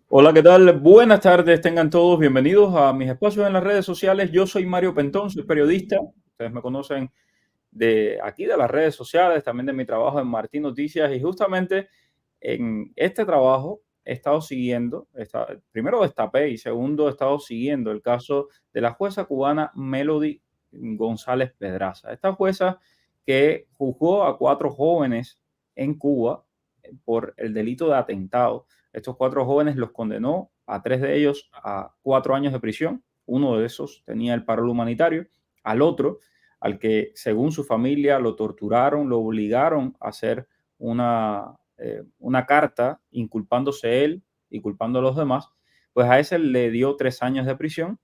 Hola, ¿qué tal? Buenas tardes, tengan todos bienvenidos a mis espacios en las redes sociales. Yo soy Mario Pentón, soy periodista. Ustedes me conocen de aquí, de las redes sociales, también de mi trabajo en Martín Noticias. Y justamente en este trabajo he estado siguiendo, primero destapé y segundo he estado siguiendo el caso de la jueza cubana Melody González Pedraza. Esta jueza que juzgó a 4 jóvenes en Cuba por el delito de atentado. Estos 4 jóvenes los condenó a 3 de ellos a 4 años de prisión. Uno de esos tenía el parol humanitario. Al otro, al que según su familia lo torturaron, lo obligaron a hacer una carta inculpándose él y culpando a los demás, pues a ese le dio 3 años de prisión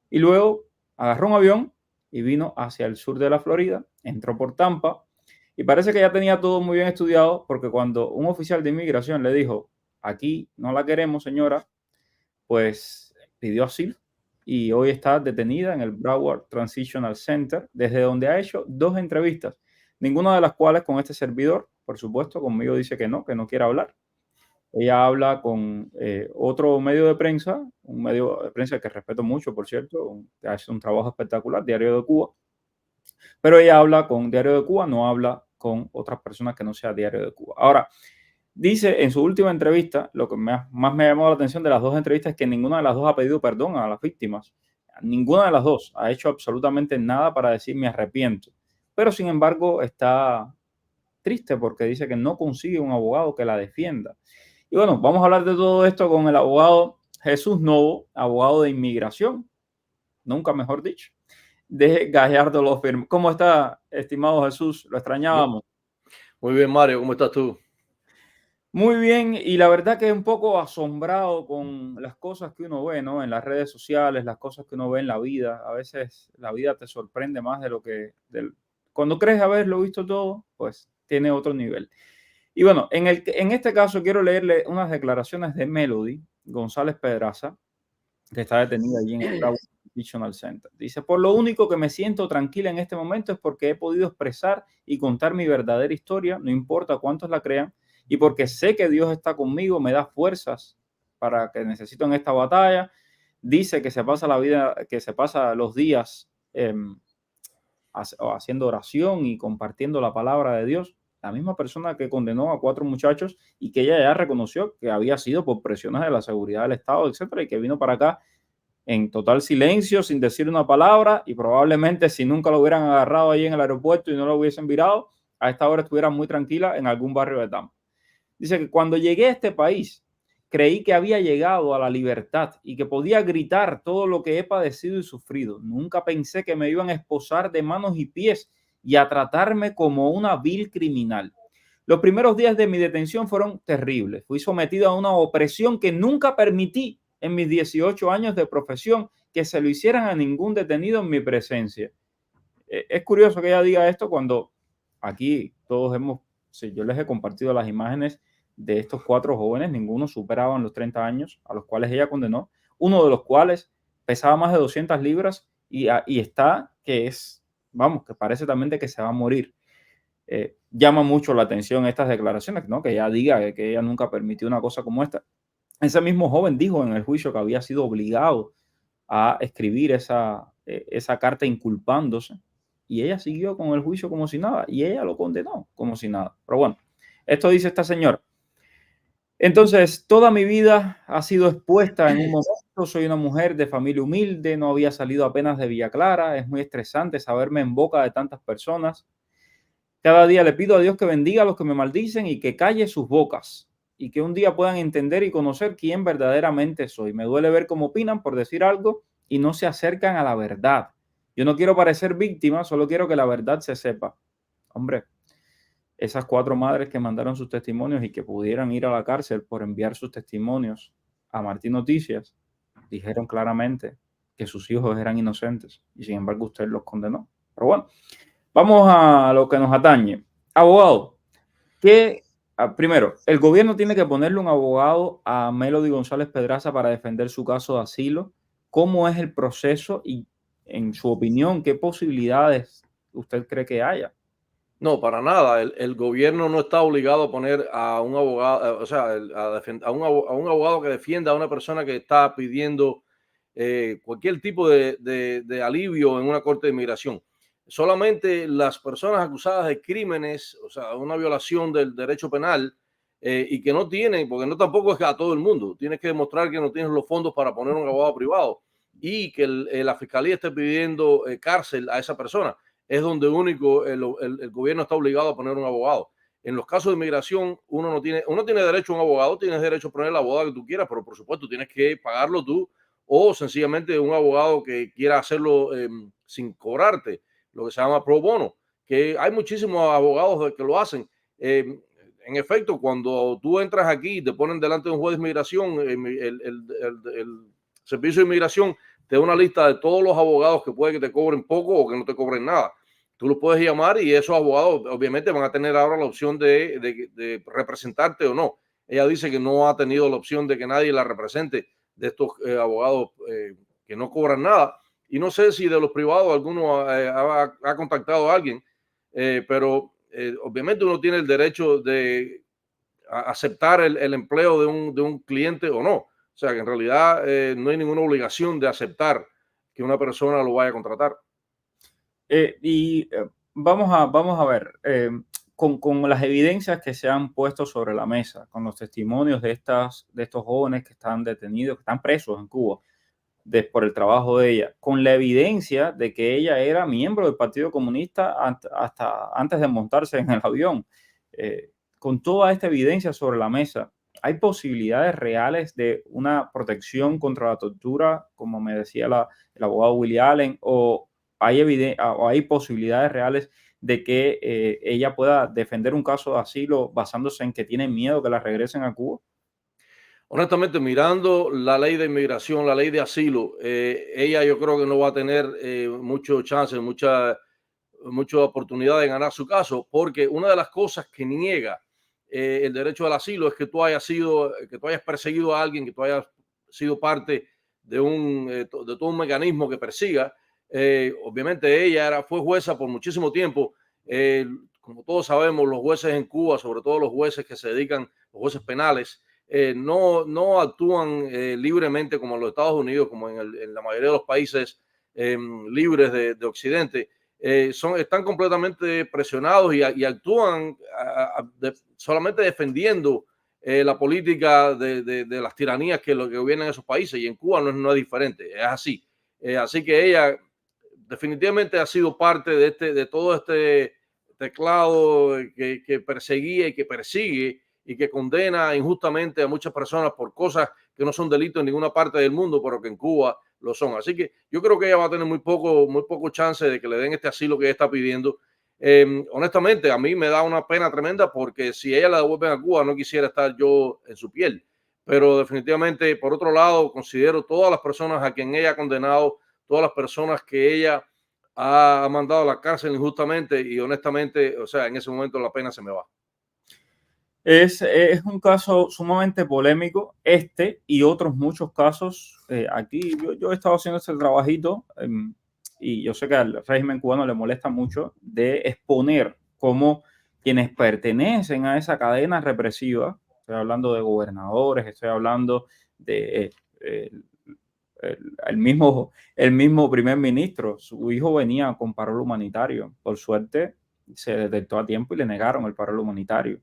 y luego agarró un avión y vino hacia el sur de la Florida, entró por Tampa y parece que ya tenía todo muy bien estudiado porque cuando un oficial de inmigración le dijo, aquí no la queremos señora, pues pidió asilo y hoy está detenida en el Broward Transitional Center, desde donde ha hecho 2 entrevistas, ninguna de las cuales con este servidor, por supuesto, conmigo dice que no quiere hablar. Ella habla con otro medio de prensa, un medio de prensa que respeto mucho, por cierto, que hace un trabajo espectacular, Diario de Cuba, pero ella habla con Diario de Cuba, no habla con otras personas que no sea Diario de Cuba. Ahora, dice en su última entrevista, lo que más me ha llamado la atención de las 2 entrevistas es que ninguna de las dos ha pedido perdón a las víctimas. Ninguna de las dos ha hecho absolutamente nada para decir me arrepiento. Pero sin embargo está triste porque dice que no consigue un abogado que la defienda. Y bueno, vamos a hablar de todo esto con el abogado Jesús Novo, abogado de inmigración, nunca mejor dicho, de Gallardo Law Firm. ¿Cómo está, estimado Jesús? Lo Mu- extrañábamos. Muy bien, Mario, ¿cómo estás tú? Muy bien, y la verdad que un poco asombrado con las cosas que uno ve, ¿no? En las redes sociales, las cosas que uno ve en la vida. A veces la vida te sorprende más de lo que... Cuando crees haberlo visto todo, pues tiene otro nivel. Y bueno, en este caso quiero leerle unas declaraciones de Melody González Pedraza, que está detenida allí en el Broward Constitutional Center. Dice, por lo único que me siento tranquila en este momento es porque he podido expresar y contar mi verdadera historia, no importa cuántos la crean, y porque sé que Dios está conmigo, me da fuerzas para que necesito en esta batalla. Dice que se pasa la vida, que se pasa los días haciendo oración y compartiendo la palabra de Dios. La misma persona que condenó a 4 muchachos y que ella ya reconoció que había sido por presiones de la seguridad del Estado, etcétera, y que vino para acá en total silencio, sin decir una palabra, y probablemente si nunca lo hubieran agarrado ahí en el aeropuerto y no lo hubiesen virado, a esta hora estuviera muy tranquila en algún barrio de Tampa. Dice que cuando llegué a este país, creí que había llegado a la libertad y que podía gritar todo lo que he padecido y sufrido. Nunca pensé que me iban a esposar de manos y pies y a tratarme como una vil criminal. Los primeros días de mi detención fueron terribles. Fui sometido a una opresión que nunca permití en mis 18 años de profesión que se lo hicieran a ningún detenido en mi presencia. Es curioso que ella diga esto cuando aquí todos hemos, sí, yo les he compartido las imágenes de estos 4 jóvenes, ninguno superaban los 30 años a los cuales ella condenó, uno de los cuales pesaba más de 200 libras y está que es, vamos, que parece también de que se va a morir. Llama mucho la atención estas declaraciones, ¿no? Que ella diga que ella nunca permitió una cosa como esta. Ese mismo joven dijo en el juicio que había sido obligado a escribir esa carta inculpándose y ella siguió con el juicio como si nada y ella lo condenó como si nada. Pero bueno, esto dice esta señora. Entonces, toda mi vida ha sido expuesta en un momento. Soy una mujer de familia humilde, no había salido apenas de Villa Clara. Es muy estresante saberme en boca de tantas personas. Cada día le pido a Dios que bendiga a los que me maldicen y que calle sus bocas y que un día puedan entender y conocer quién verdaderamente soy. Me duele ver cómo opinan por decir algo y no se acercan a la verdad. Yo no quiero parecer víctima, solo quiero que la verdad se sepa. Hombre, esas 4 madres que mandaron sus testimonios y que pudieran ir a la cárcel por enviar sus testimonios a Martín Noticias, dijeron claramente que sus hijos eran inocentes y sin embargo usted los condenó. Pero bueno, vamos a lo que nos atañe. Abogado, primero, el gobierno tiene que ponerle un abogado a Melody González Pedraza para defender su caso de asilo. ¿Cómo es el proceso y, en su opinión, qué posibilidades usted cree que haya? No, para nada. El gobierno no está obligado a poner a un abogado, o sea, a un abogado que defienda a una persona que está pidiendo cualquier tipo de alivio en una corte de inmigración. Solamente las personas acusadas de crímenes, o sea, una violación del derecho penal, y que no tienen, porque no tampoco es a todo el mundo, tienes que demostrar que no tienes los fondos para poner un abogado privado y que la fiscalía esté pidiendo cárcel a esa persona, es donde único el gobierno está obligado a poner un abogado. En los casos de inmigración, uno tiene derecho a un abogado, tienes derecho a poner el abogado que tú quieras, pero por supuesto tienes que pagarlo tú o sencillamente un abogado que quiera hacerlo sin cobrarte, lo que se llama pro bono, que hay muchísimos abogados que lo hacen. En efecto, cuando tú entras aquí y te ponen delante de un juez de inmigración, el servicio de inmigración te da una lista de todos los abogados que puede que te cobren poco o que no te cobren nada. Tú los puedes llamar y esos abogados obviamente van a tener ahora la opción de representarte o no. Ella dice que no ha tenido la opción de que nadie la represente de estos abogados que no cobran nada. Y no sé si de los privados alguno ha contactado a alguien, pero obviamente uno tiene el derecho de aceptar el empleo de un cliente o no. O sea que en realidad no hay ninguna obligación de aceptar que una persona lo vaya a contratar. Vamos a ver, con las evidencias que se han puesto sobre la mesa, con los testimonios de estos jóvenes que están detenidos, que están presos en Cuba por el trabajo de ella, con la evidencia de que ella era miembro del Partido Comunista hasta antes de montarse en el avión, con toda esta evidencia sobre la mesa, ¿hay posibilidades reales de una protección contra la tortura, como me decía el abogado Willie Allen, o hay posibilidades reales de que ella pueda defender un caso de asilo basándose en que tiene miedo que la regresen a Cuba? Honestamente, mirando la ley de inmigración, la ley de asilo, ella yo creo que no va a tener mucho chance, mucha oportunidad de ganar su caso, porque una de las cosas que niega el derecho al asilo es que que tú hayas perseguido a alguien, que tú hayas sido parte de todo un mecanismo que persiga. Obviamente fue jueza por muchísimo tiempo. Como todos sabemos, los jueces en Cuba, sobre todo los jueces que se dedican, los jueces penales, no actúan libremente como en los Estados Unidos, como en la mayoría de los países libres de Occidente. Están completamente presionados y actúan solamente defendiendo la política de las tiranías que gobiernan esos países, y en Cuba no es diferente, es así. Así que ella definitivamente ha sido parte de todo este teclado que perseguía y que persigue y que condena injustamente a muchas personas por cosas que no son delitos en ninguna parte del mundo, pero que en Cuba lo son. Así que yo creo que ella va a tener muy poco chance de que le den este asilo que ella está pidiendo. Honestamente, a mí me da una pena tremenda, porque si ella la devuelven a Cuba, no quisiera estar yo en su piel. Pero definitivamente, por otro lado, considero todas las personas a quien ella ha condenado, todas las personas que ella ha mandado a la cárcel injustamente, y honestamente, o sea, en ese momento la pena se me va. Es un caso sumamente polémico, este y otros muchos casos. Aquí yo he estado haciendo este trabajito y yo sé que al régimen cubano le molesta mucho de exponer cómo quienes pertenecen a esa cadena represiva, estoy hablando de gobernadores, estoy hablando de el mismo primer ministro, su hijo venía con parol humanitario. Por suerte se detectó a tiempo y le negaron el parol humanitario.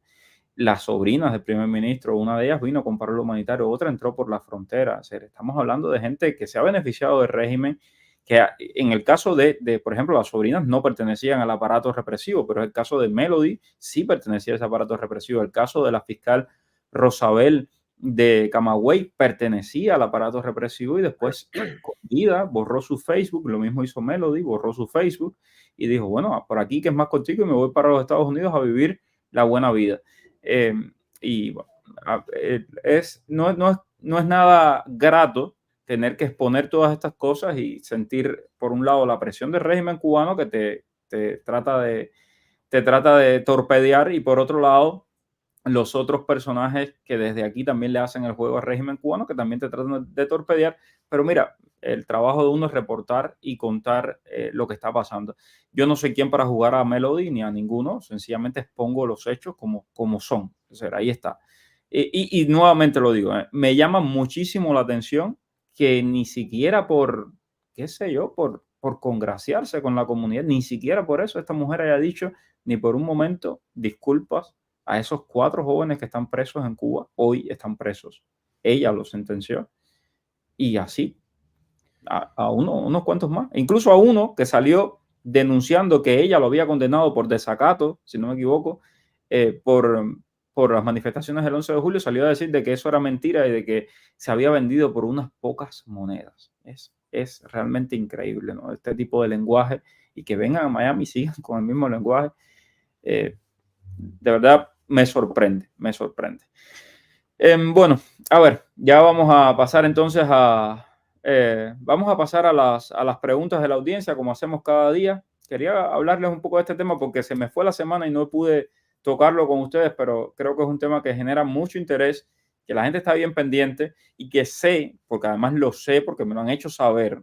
Las sobrinas del primer ministro, una de ellas vino con parol humanitario, otra entró por la frontera. O sea, estamos hablando de gente que se ha beneficiado del régimen, que en el caso por ejemplo, las sobrinas no pertenecían al aparato represivo, pero el caso de Melody sí pertenecía a ese aparato represivo. El caso de la fiscal Rosabel de Camagüey pertenecía al aparato represivo y después, escondida, borró su Facebook. Lo mismo hizo Melody, borró su Facebook y dijo, bueno, por aquí que es más contigo y me voy para los Estados Unidos a vivir la buena vida. Eh, y bueno, no es nada grato tener que exponer todas estas cosas y sentir, por un lado, la presión del régimen cubano que te trata de torpedear, y por otro lado, los otros personajes que desde aquí también le hacen el juego al régimen cubano, que también te tratan de torpedear. Pero mira, el trabajo de uno es reportar y contar lo que está pasando. Yo no soy quien para jugar a Melody ni a ninguno, sencillamente expongo los hechos como son. O sea, ahí está. Y nuevamente lo digo, me llama muchísimo la atención que ni siquiera por, qué sé yo, por congraciarse con la comunidad, ni siquiera por eso esta mujer haya dicho ni por un momento disculpas a esos 4 jóvenes que están presos en Cuba. Hoy están presos. Ella los sentenció y así a unos cuantos más. Incluso a uno que salió denunciando que ella lo había condenado por desacato, si no me equivoco, por las manifestaciones del 11 de julio, salió a decir de que eso era mentira y de que se había vendido por unas pocas monedas. Es realmente increíble, ¿no? Este tipo de lenguaje y que vengan a Miami y sigan con el mismo lenguaje. De verdad me sorprende, me sorprende. Bueno, a ver, ya vamos a pasar entonces vamos a pasar a las preguntas de la audiencia, como hacemos cada día. Quería hablarles un poco de este tema porque se me fue la semana y no pude tocarlo con ustedes, pero creo que es un tema que genera mucho interés, que la gente está bien pendiente y que sé, porque además lo sé, porque me lo han hecho saber,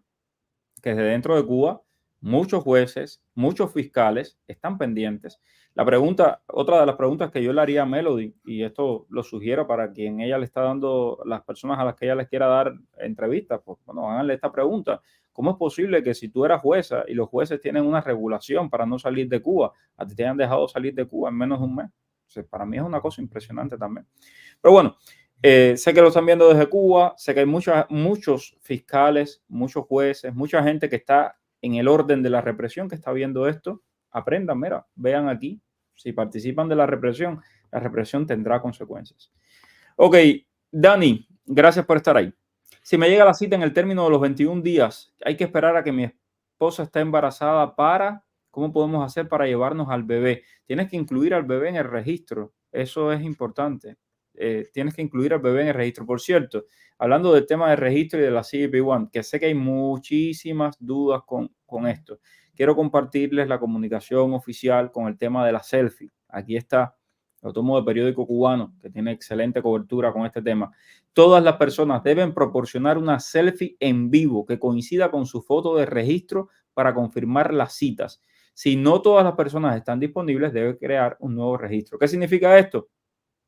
que desde dentro de Cuba muchos jueces, muchos fiscales están pendientes. La pregunta, otra de las preguntas que yo le haría a Melody, y esto lo sugiero para quien ella le está dando, las personas a las que ella les quiera dar entrevistas, pues bueno, háganle esta pregunta. ¿Cómo es posible que si tú eras jueza y los jueces tienen una regulación para no salir de Cuba, a ti te hayan dejado salir de Cuba en menos de un mes? O sea, para mí es una cosa impresionante también. Pero bueno, sé que lo están viendo desde Cuba, sé que hay muchos fiscales, muchos jueces, mucha gente que está en el orden de la represión que está viendo esto. Aprendan, mira, vean aquí, si participan de la represión tendrá consecuencias. Ok, Dani, gracias por estar ahí. Si me llega la cita en el término de los 21 días, hay que esperar a que mi esposa esté embarazada ¿cómo podemos hacer para llevarnos al bebé? Tienes que incluir al bebé en el registro, eso es importante. Tienes que incluir al bebé en el registro. Por cierto, hablando del tema del registro y de la CBP-1, que sé que hay muchísimas dudas con esto, quiero compartirles la comunicación oficial con el tema de la selfie. Aquí está, lo tomo del periódico cubano, que tiene excelente cobertura con este tema. Todas las personas deben proporcionar una selfie en vivo que coincida con su foto de registro para confirmar las citas. Si no todas las personas están disponibles, debe crear un nuevo registro. ¿Qué significa esto?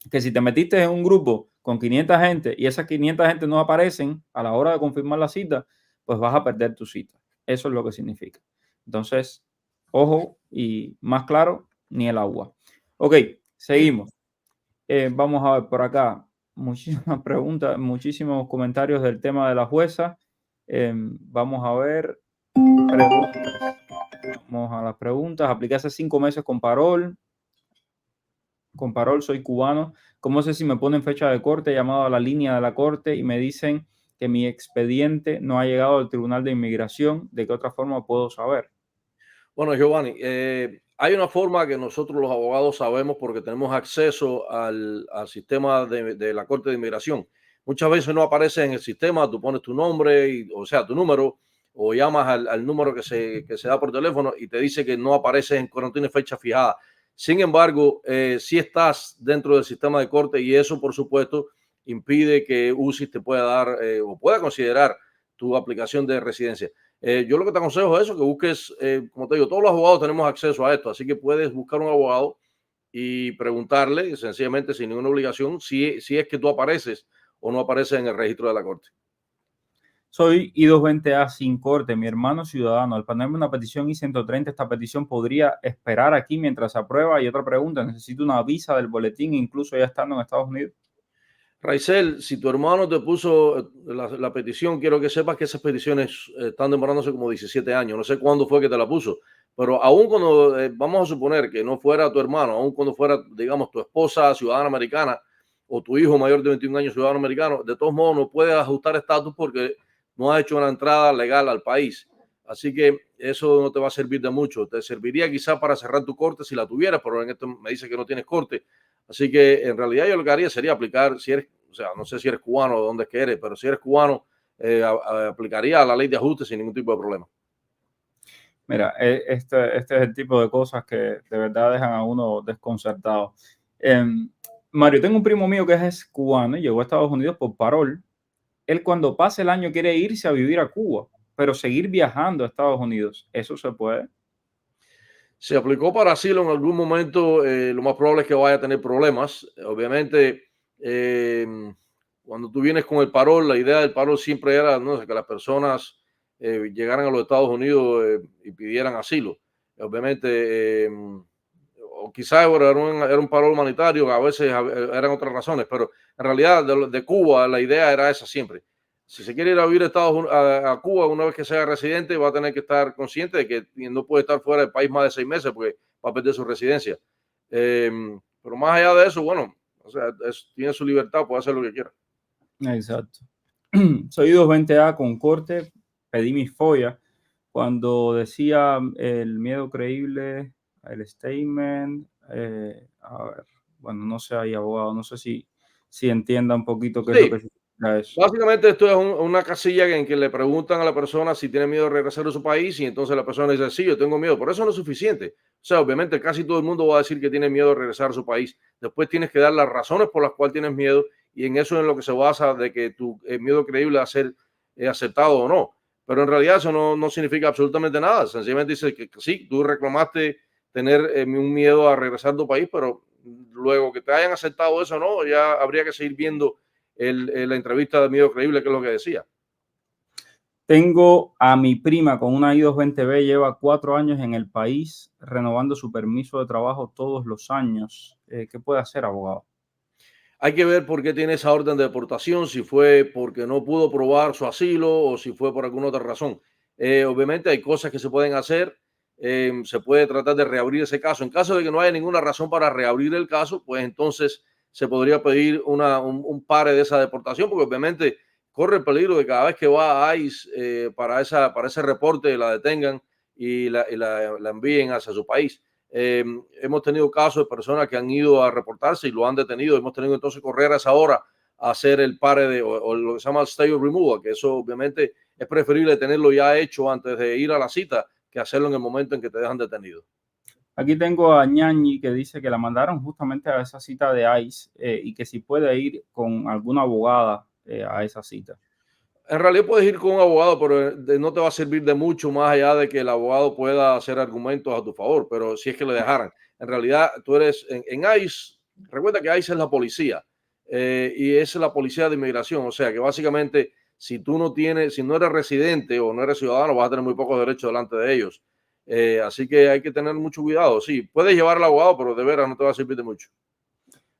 Que si te metiste en un grupo con 500 gente y esas 500 gente no aparecen a la hora de confirmar la cita, pues vas a perder tu cita. Eso es lo que significa. Entonces, ojo y más claro, ni el agua. Ok, seguimos. Vamos a ver por acá. Muchísimas preguntas, muchísimos comentarios del tema de la jueza. Vamos a ver preguntas. Vamos a las preguntas. Apliqué hace 5 meses con Parol. Con Parol, soy cubano. ¿Cómo sé si me ponen fecha de corte? He llamado a la línea de la corte y me dicen que mi expediente no ha llegado al Tribunal de Inmigración. ¿De qué otra forma puedo saber? Bueno, Giovanni, hay una forma que nosotros los abogados sabemos porque tenemos acceso al sistema de la Corte de Inmigración. Muchas veces no aparece en el sistema, tú pones tu nombre, o sea, tu número, o llamas al número que se da por teléfono y te dice que no aparece, que no tiene fecha fijada. Sin embargo, sí estás dentro del sistema de corte y eso, por supuesto, impide que UCIS te pueda dar o pueda considerar tu aplicación de residencia. Yo lo que te aconsejo es eso, que busques, como te digo, todos los abogados tenemos acceso a esto, así que puedes buscar un abogado y preguntarle sencillamente sin ninguna obligación si es que tú apareces o no apareces en el registro de la corte. Soy I-220A sin corte, mi hermano ciudadano. Al ponerme una petición I-130, esta petición podría esperar aquí mientras se aprueba. Y otra pregunta, necesito una visa del boletín, incluso ya estando en Estados Unidos. Raizel, si tu hermano te puso la petición, quiero que sepas que esas peticiones están demorándose como 17 años. No sé cuándo fue que te la puso, pero aún cuando, vamos a suponer que no fuera tu hermano, aún cuando fuera, digamos, tu esposa ciudadana americana o tu hijo mayor de 21 años ciudadano americano, de todos modos no puedes ajustar estatus porque no has hecho una entrada legal al país. Así que eso no te va a servir de mucho. Te serviría quizá para cerrar tu corte si la tuvieras, pero en esto me dice que no tienes corte. Así que en realidad yo lo que haría sería aplicar, si eres, o sea, no sé si eres cubano o dónde es que eres, pero si eres cubano, aplicaría la ley de ajuste sin ningún tipo de problema. Mira, este es el tipo de cosas que de verdad dejan a uno desconcertado. Mario, tengo un primo mío que es cubano y llegó a Estados Unidos por parol. Él cuando pase el año quiere irse a vivir a Cuba, pero seguir viajando a Estados Unidos. ¿Eso se puede? Se aplicó para asilo en algún momento, lo más probable es que vaya a tener problemas. Obviamente, eh, cuando tú vienes con el parol, la idea del parol siempre era, ¿no?, que las personas llegaran a los Estados Unidos y pidieran asilo. Obviamente, o quizás era un parol humanitario, a veces eran otras razones, pero en realidad de Cuba la idea era esa siempre. Si se quiere ir a vivir a Cuba una vez que sea residente, va a tener que estar consciente de que no puede estar fuera del país más de 6 meses porque va a perder su residencia. Pero más allá de eso, bueno, o sea, tiene su libertad, puede hacer lo que quiera. Exacto. Soy 220A con corte, pedí mis follas. Cuando decía el miedo creíble, el statement, a ver, bueno, no sé ahí, abogado, no sé si entienda un poquito qué es lo Sí, que significa eso. básicamente esto es una casilla en que le preguntan a la persona si tiene miedo de regresar a su país y entonces la persona dice, sí, yo tengo miedo, pero eso no es suficiente. O sea, obviamente casi todo el mundo va a decir que tiene miedo de regresar a su país. Después tienes que dar las razones por las cuales tienes miedo y en eso es en lo que se basa de que tu miedo creíble a ser aceptado o no. Pero en realidad eso no significa absolutamente nada. Sencillamente dice que sí, tú reclamaste tener un miedo a regresar a tu país, pero luego que te hayan aceptado eso, no, ya habría que seguir viendo la entrevista de Miedo Creíble, que es lo que decía. Tengo a mi prima con una I-220B, lleva 4 años en el país, renovando su permiso de trabajo todos los años. ¿Qué puede hacer, abogado? Hay que ver por qué tiene esa orden de deportación, si fue porque no pudo probar su asilo o si fue por alguna otra razón. Obviamente hay cosas que se pueden hacer, se puede tratar de reabrir ese caso. En caso de que no haya ninguna razón para reabrir el caso, pues entonces se podría pedir un pare de esa deportación, porque obviamente corre el peligro de cada vez que va a ICE para ese reporte la detengan y la envíen hacia su país. Hemos tenido casos de personas que han ido a reportarse y lo han detenido. Hemos tenido entonces que correr a esa hora a hacer el pare o lo que se llama el stay of removal, que eso obviamente es preferible tenerlo ya hecho antes de ir a la cita que hacerlo en el momento en que te dejan detenido. Aquí tengo a Ñañi que dice que la mandaron justamente a esa cita de ICE y que si puede ir con alguna abogada a esa cita. En realidad puedes ir con un abogado, pero no te va a servir de mucho más allá de que el abogado pueda hacer argumentos a tu favor, pero si es que le dejaran. En realidad, tú eres en ICE, recuerda que ICE es la policía y es la policía de inmigración, o sea que básicamente si tú no tienes, si no eres residente o no eres ciudadano, vas a tener muy pocos derechos delante de ellos. Así que hay que tener mucho cuidado. Sí, puedes llevar al abogado, pero de veras no te va a servir de mucho.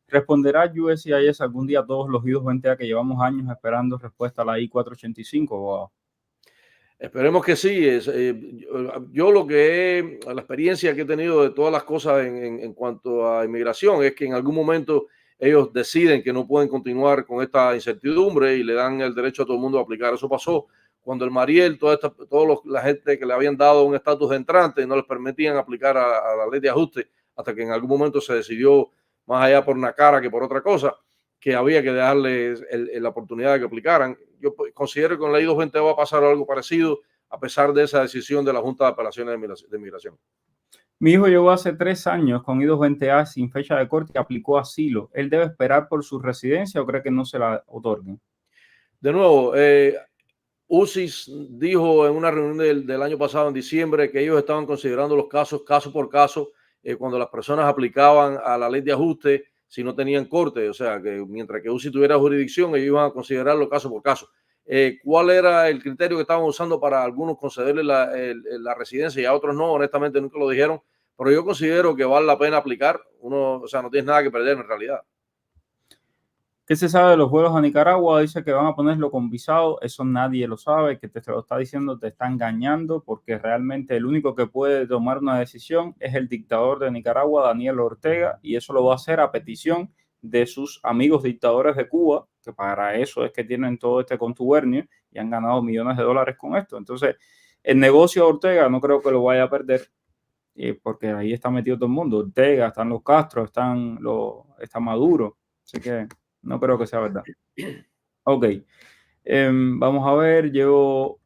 ¿Responderá USCIS algún día a todos los I-220A que llevamos años esperando respuesta a la I-485, abogado? Esperemos que sí. Yo lo que la experiencia que he tenido de todas las cosas en cuanto a inmigración es que en algún momento ellos deciden que no pueden continuar con esta incertidumbre y le dan el derecho a todo el mundo a aplicar. Eso pasó cuando el Mariel, la gente que le habían dado un estatus de entrante no les permitían aplicar a la ley de ajuste hasta que en algún momento se decidió, más allá por una cara que por otra cosa, que había que darles la oportunidad de que aplicaran. Yo considero que con la I-220 va a pasar algo parecido a pesar de esa decisión de la Junta de Apelaciones de Migración. Mi hijo llegó hace 3 años con I-220A sin fecha de corte y aplicó asilo. ¿Él debe esperar por su residencia o cree que no se la otorguen? De nuevo, UCIS dijo en una reunión del año pasado, en diciembre, que ellos estaban considerando los casos caso por caso cuando las personas aplicaban a la ley de ajuste si no tenían corte. O sea, que mientras que UCIS tuviera jurisdicción, ellos iban a considerarlo caso por caso. ¿Cuál era el criterio que estaban usando para algunos concederle la residencia y a otros no? Honestamente, nunca lo dijeron, pero yo considero que vale la pena aplicar. Uno, o sea, no tienes nada que perder en realidad. ¿Qué se sabe de los vuelos a Nicaragua? Dice que van a ponerlo con visado. Eso nadie lo sabe. Que te lo está diciendo, te está engañando, porque realmente el único que puede tomar una decisión es el dictador de Nicaragua, Daniel Ortega, y eso lo va a hacer a petición de sus amigos dictadores de Cuba, que para eso es que tienen todo este contubernio y han ganado millones de dólares con esto. Entonces, el negocio de Ortega no creo que lo vaya a perder, porque ahí está metido todo el mundo. Ortega, están los Castro, está Maduro. Así que no creo que sea verdad. Ok. Vamos a ver, llevo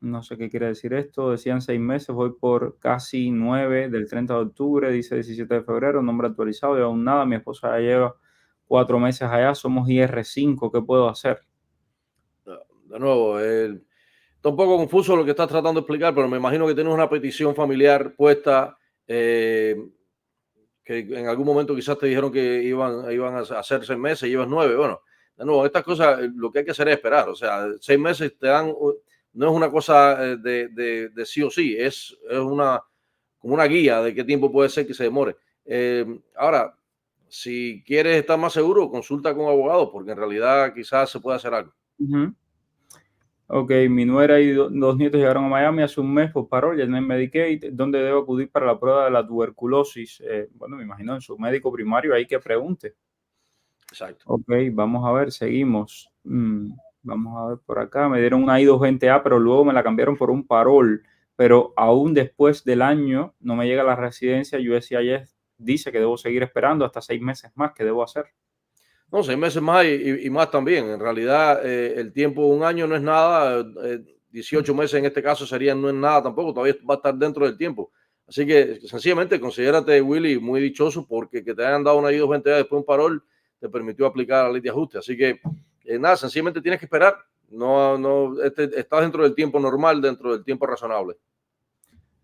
No sé qué quiere decir esto. Decían 6 meses, voy por casi 9 del 30 de octubre, dice 17 de febrero, nombre actualizado y aún nada. Mi esposa ya lleva 4 meses allá, somos IR5, ¿qué puedo hacer? De nuevo, está un poco confuso lo que estás tratando de explicar, pero me imagino que tienes una petición familiar puesta, eh, que en algún momento quizás te dijeron que iban a hacer 6 meses, llevas 9. Bueno, de nuevo, estas cosas, lo que hay que hacer es esperar. O sea, 6 meses te dan, no es una cosa de sí o sí, es como una guía de qué tiempo puede ser que se demore. Ahora, si quieres estar más seguro, consulta con abogados, porque en realidad quizás se puede hacer algo. Ujú. Ok, mi nuera y dos nietos llegaron a Miami hace un mes por parol, ya no hay Medicaid. ¿Dónde debo acudir para la prueba de la tuberculosis? Bueno, me imagino en su médico primario ahí que pregunte. Exacto. Ok, vamos a ver, seguimos. Vamos a ver por acá. Me dieron una I-220A, pero luego me la cambiaron por un parol. Pero aún después del año no me llega a la residencia. USCIS dice que debo seguir esperando hasta 6 meses más. ¿Qué debo hacer? No, 6 meses más y más también. En realidad, el tiempo de un año no es nada. 18 meses en este caso serían no es nada tampoco. Todavía va a estar dentro del tiempo. Así que sencillamente considérate, Willy, muy dichoso porque que te hayan dado una I-220 después de un parol te permitió aplicar la ley de ajuste. Así que nada, sencillamente tienes que esperar. No, no, estás dentro del tiempo normal, dentro del tiempo razonable.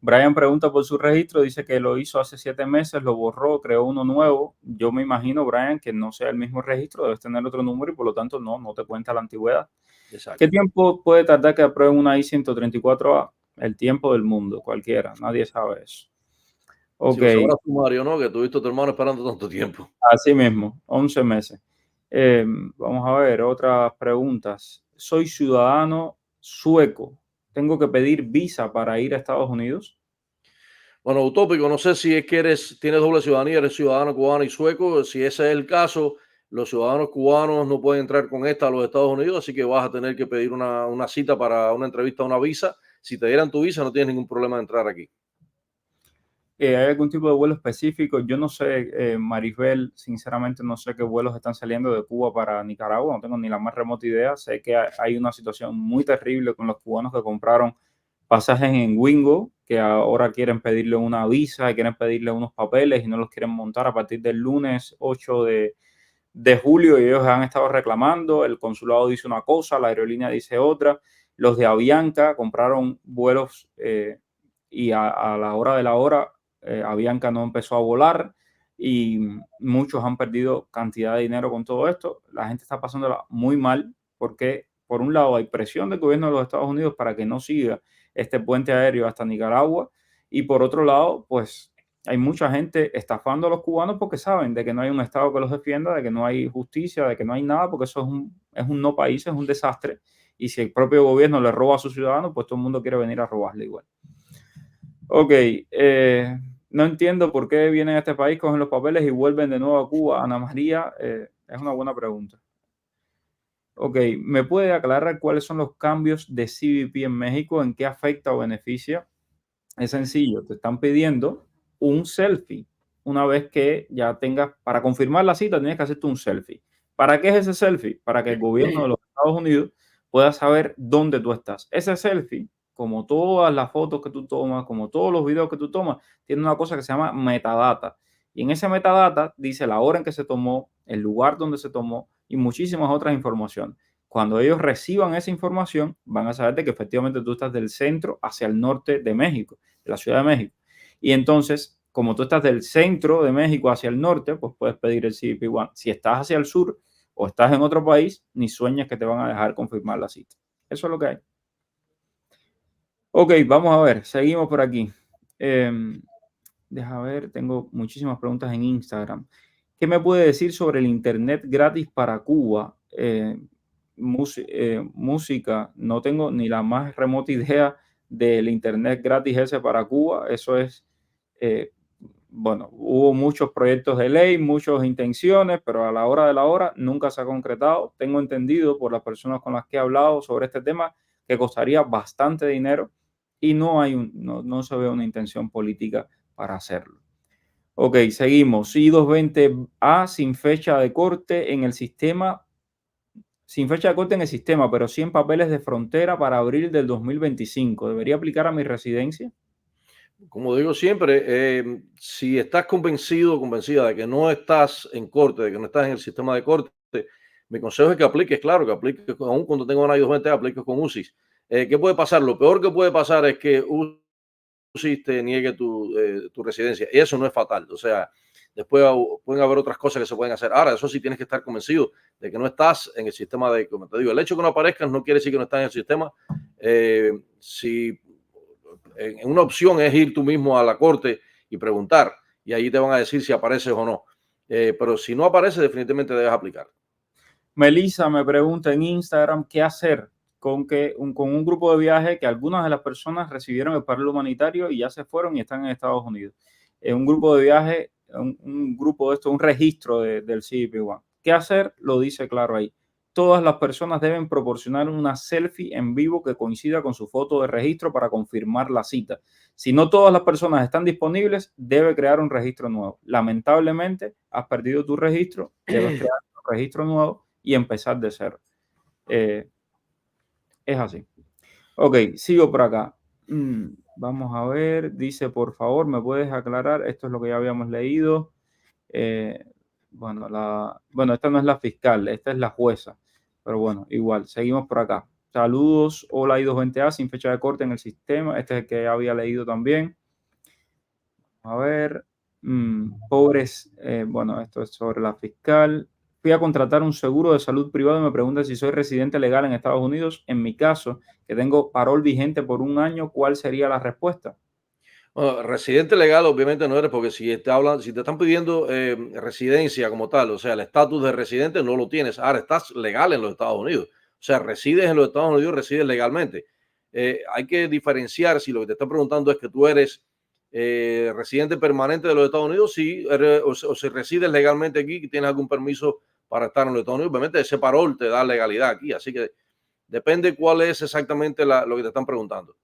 Brian pregunta por su registro, dice que lo hizo hace 7 meses, lo borró, creó uno nuevo. Yo me imagino, Brian, que no sea el mismo registro, debes tener otro número y por lo tanto no te cuenta la antigüedad. ¿Qué Exacto. tiempo puede tardar que aprueben una I-134A? El tiempo del mundo, cualquiera, nadie sabe eso. Si Ok, lo sabrás tú, Mario, ¿no? Que tuviste a tu hermano esperando tanto tiempo. así mismo, 11 meses. Vamos a ver, otras preguntas. Soy ciudadano sueco. ¿Tengo que pedir visa para ir a Estados Unidos? Bueno, utópico, no sé si es que tienes doble ciudadanía, eres ciudadano cubano y sueco. Si ese es el caso, los ciudadanos cubanos no pueden entrar con esta a los Estados Unidos, así que vas a tener que pedir una cita para una entrevista, una visa. Si te dieran tu visa, no tienes ningún problema de entrar aquí. ¿Hay algún tipo de vuelo específico? Yo no sé, Maribel, sinceramente no sé qué vuelos están saliendo de Cuba para Nicaragua, no tengo ni la más remota idea. Sé que hay una situación muy terrible con los cubanos que compraron pasajes en Wingo, que ahora quieren pedirle una visa, quieren pedirle unos papeles y no los quieren montar a partir del lunes 8 de julio y ellos han estado reclamando. El consulado dice una cosa, la aerolínea dice otra. Los de Avianca compraron vuelos y a la hora de la hora Avianca no empezó a volar y muchos han perdido cantidad de dinero con todo esto. La gente está pasándola muy mal porque, por un lado, hay presión del gobierno de los Estados Unidos para que no siga este puente aéreo hasta Nicaragua y, por otro lado, pues hay mucha gente estafando a los cubanos porque saben de que no hay un Estado que los defienda, de que no hay justicia, de que no hay nada, porque eso es un no país, es un desastre. Y si el propio gobierno le roba a sus ciudadanos, pues todo el mundo quiere venir a robarle igual. Ok, no entiendo por qué vienen a este país, cogen los papeles y vuelven de nuevo a Cuba. Ana María, es una buena pregunta. Ok, ¿me puede aclarar cuáles son los cambios de CBP en México? ¿En qué afecta o beneficia? Es sencillo, te están pidiendo un selfie. Una vez que ya tengas, para confirmar la cita, tienes que hacerte un selfie. ¿Para qué es ese selfie? Para que el gobierno de los Estados Unidos pueda saber dónde tú estás. Ese selfie, como todas las fotos que tú tomas, como todos los videos que tú tomas, tiene una cosa que se llama metadata. Y en ese metadata dice la hora en que se tomó, el lugar donde se tomó y muchísimas otras informaciones. Cuando ellos reciban esa información, van a saber de que efectivamente tú estás del centro hacia el norte de México, de la Ciudad de México. Y entonces, como tú estás del centro de México hacia el norte, pues puedes pedir el CBP-1. Si estás hacia el sur o estás en otro país, ni sueñas que te van a dejar confirmar la cita. Eso es lo que hay. Ok, vamos a ver, seguimos por aquí. Deja ver, tengo muchísimas preguntas en Instagram. ¿Qué me puede decir sobre el Internet gratis para Cuba? Música, no tengo ni la más remota idea del Internet gratis ese para Cuba. Eso es, eh, bueno, hubo muchos proyectos de ley, muchas intenciones, pero a la hora de la hora nunca se ha concretado. Tengo entendido por las personas con las que he hablado sobre este tema que costaría bastante dinero y no se ve una intención política para hacerlo. Ok, seguimos. I-220A sin fecha de corte en el sistema sin fecha de corte en el sistema, pero sí en papeles de frontera para abril del 2025. ¿Debería aplicar a mi residencia? Como digo siempre, si estás convencido o convencida de que no estás en corte, de que no estás en el sistema de corte, mi consejo es que apliques, claro, que apliques, aún cuando tengas una I-220, apliques con UCIS. ¿Qué puede pasar? Lo peor que puede pasar es que UCIS te niegue tu residencia. Y eso no es fatal. O sea, después pueden haber otras cosas que se pueden hacer. Ahora, eso sí tienes que estar convencido de que no estás en el sistema de, como te digo, el hecho de que no aparezcas no quiere decir que no estás en el sistema. Si en una opción es ir tú mismo a la corte y preguntar, y ahí te van a decir si apareces o no. Pero si no aparece, definitivamente debes aplicar. Melissa me pregunta en Instagram qué hacer con un grupo de viaje que algunas de las personas recibieron el paro humanitario y ya se fueron y están en Estados Unidos. Un grupo de viaje, un grupo de esto, un registro del CBP-1. ¿Qué hacer? Lo dice claro ahí. Todas las personas deben proporcionar una selfie en vivo que coincida con su foto de registro para confirmar la cita. Si no todas las personas están disponibles, debe crear un registro nuevo. Lamentablemente, has perdido tu registro, debes crear un registro nuevo y empezar de cero. Es así. Ok, sigo por acá. Vamos a ver, dice, por favor, ¿me puedes aclarar? Esto es lo que ya habíamos leído. Bueno, esta no es la fiscal, esta es la jueza. Pero bueno, igual, seguimos por acá. Saludos, hola I-220A, sin fecha de corte en el sistema. Este es el que había leído también. A ver, pobres, bueno, esto es sobre la fiscal. Fui a contratar un seguro de salud privado y me pregunta si soy residente legal en Estados Unidos. En mi caso, que tengo parol vigente por un año, ¿cuál sería la respuesta? Bueno, residente legal obviamente no eres porque si te están pidiendo residencia como tal, o sea, el estatus de residente no lo tienes. Ahora estás legal en los Estados Unidos. O sea, resides en los Estados Unidos, resides legalmente. Hay que diferenciar si lo que te están preguntando es que tú eres residente permanente de los Estados Unidos, o si resides legalmente aquí y tienes algún permiso para estar en los Estados Unidos. Obviamente ese parol te da legalidad aquí, así que depende cuál es exactamente lo que te están preguntando.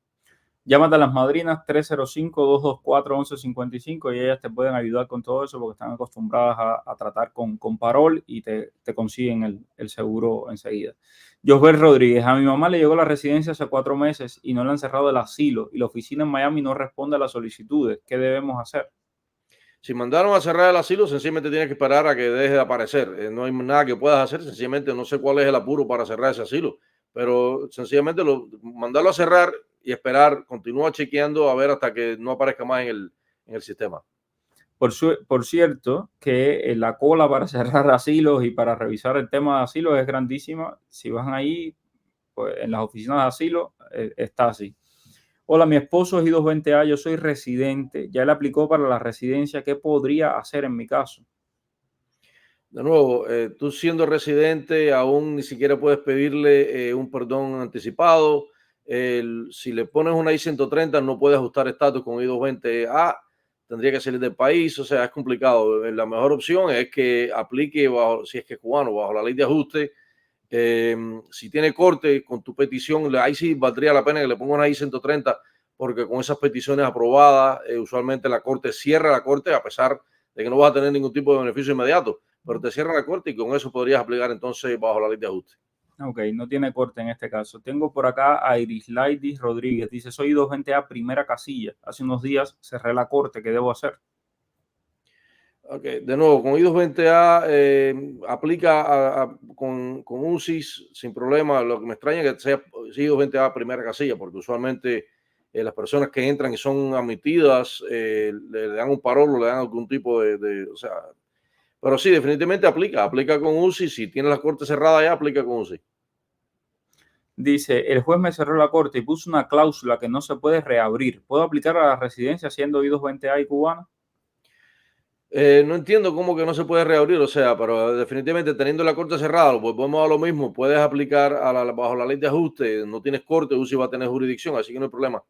Llámate a las madrinas 305-224-1155 y ellas te pueden ayudar con todo eso porque están acostumbradas a tratar con parol y te consiguen el seguro enseguida. Josbert Rodríguez, a mi mamá le llegó la residencia hace 4 meses y no le han cerrado el asilo y la oficina en Miami no responde a las solicitudes. ¿Qué debemos hacer? Si mandaron a cerrar el asilo, sencillamente tienes que esperar a que deje de aparecer. No hay nada que puedas hacer, sencillamente no sé cuál es el apuro para cerrar ese asilo, pero sencillamente mandarlo a cerrar y esperar, continúa chequeando a ver hasta que no aparezca más en el sistema. Por cierto, que la cola para cerrar asilos y para revisar el tema de asilos es grandísima. Si van ahí, pues, en las oficinas de asilo, está así. Hola, mi esposo es I-220A, yo soy residente, ya él aplicó para la residencia, ¿qué podría hacer en mi caso? De nuevo, tú siendo residente, aún ni siquiera puedes pedirle un perdón anticipado. Si le pones una I-130, no puedes ajustar estatus con I-220A, tendría que salir del país, o sea, es complicado. La mejor opción es que aplique, si es que es cubano, bajo la ley de ajuste. Si tiene corte con tu petición, ahí sí valdría la pena que le ponga una I-130, porque con esas peticiones aprobadas, usualmente la corte cierra la corte, a pesar de que no vas a tener ningún tipo de beneficio inmediato, pero te cierran la corte y con eso podrías aplicar entonces bajo la ley de ajuste. Ok, no tiene corte en este caso. Tengo por acá a Irislaidis Rodríguez, dice, soy I-220A primera casilla. Hace unos días cerré la corte, ¿qué debo hacer? Ok, de nuevo, con I-220A aplica con UCIS sin problema. Lo que me extraña es que sea I-220A primera casilla, porque usualmente las personas que entran y son admitidas le dan un parol o le dan algún tipo o sea, pero sí, definitivamente aplica con UCI. Si tiene la corte cerrada ya, aplica con UCI. Dice, el juez me cerró la corte y puso una cláusula que no se puede reabrir. ¿Puedo aplicar a la residencia siendo I-220A y cubana? No entiendo cómo que no se puede reabrir, o sea, pero definitivamente teniendo la corte cerrada, pues volvemos a lo mismo, puedes aplicar bajo la ley de ajuste, no tienes corte, UCI va a tener jurisdicción, así que no hay problema.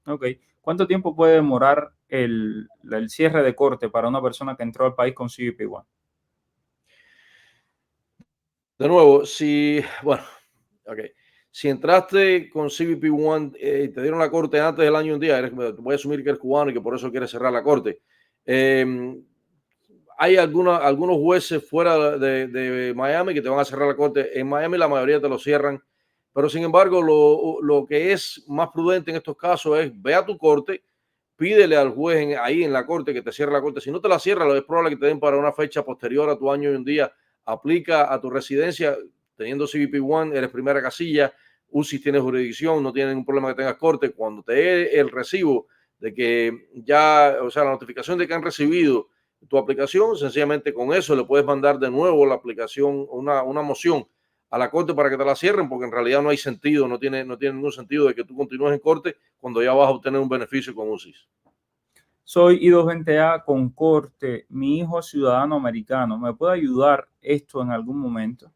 Ok. ¿Cuánto tiempo puede demorar el cierre de corte para una persona que entró al país con CBP-1? De nuevo, bueno, ok, si entraste con CBP-1 y te dieron la corte antes del año un día, voy a asumir que eres cubano y que por eso quieres cerrar la corte. Eh, hay algunos jueces fuera de Miami que te van a cerrar la corte. En Miami la mayoría te lo cierran, pero sin embargo lo que es más prudente en estos casos es ve a tu corte, pídele al juez ahí en la corte que te cierre la corte. Si no te la cierra, lo es probable que te den para una fecha posterior a tu año y un día. Aplica a tu residencia, teniendo CBP-1, eres primera casilla, UCIS tiene jurisdicción, no tiene ningún problema que tengas corte. Cuando te dé el recibo de que ya, o sea, la notificación de que han recibido tu aplicación, sencillamente con eso le puedes mandar de nuevo la aplicación, una moción a la corte para que te la cierren, porque en realidad no hay sentido, no tiene ningún sentido de que tú continúes en corte cuando ya vas a obtener un beneficio con UCIS. Soy I220A con corte, mi hijo es ciudadano americano, ¿me puede ayudar esto en algún momento?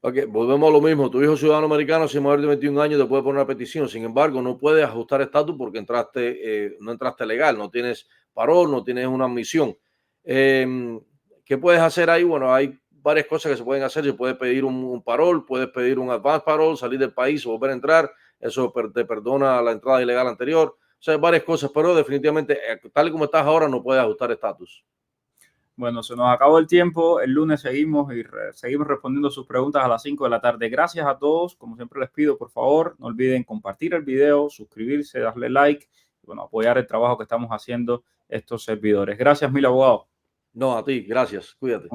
Ok, volvemos a lo mismo. Tu hijo ciudadano americano, si es mayor de 21 años, te puede poner una petición. Sin embargo, no puedes ajustar estatus porque no entraste legal, no tienes parol, no tienes una admisión. ¿Qué puedes hacer ahí? Bueno, hay varias cosas que se pueden hacer. Se puede pedir un parol, puedes pedir un advance parol, salir del país o volver a entrar. Eso te perdona la entrada ilegal anterior. O sea, hay varias cosas, pero definitivamente, tal y como estás ahora, no puedes ajustar estatus. Bueno, se nos acabó el tiempo. El lunes seguimos y seguimos respondiendo sus preguntas a las 5 de la tarde. Gracias a todos. Como siempre les pido, por favor, no olviden compartir el video, suscribirse, darle like y, bueno, apoyar el trabajo que estamos haciendo estos servidores. Gracias, mil abogados. No, a ti. Gracias. Cuídate.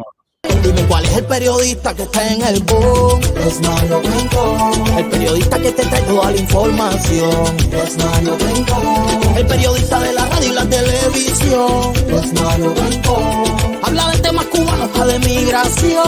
Dime cuál es el periodista que está en el boom. Es Mario Rincón. El periodista que te trae toda la información. Es Mario Rincón. El periodista de la radio y la televisión. Es Mario Rincón. Habla de temas cubanos, hasta de migración.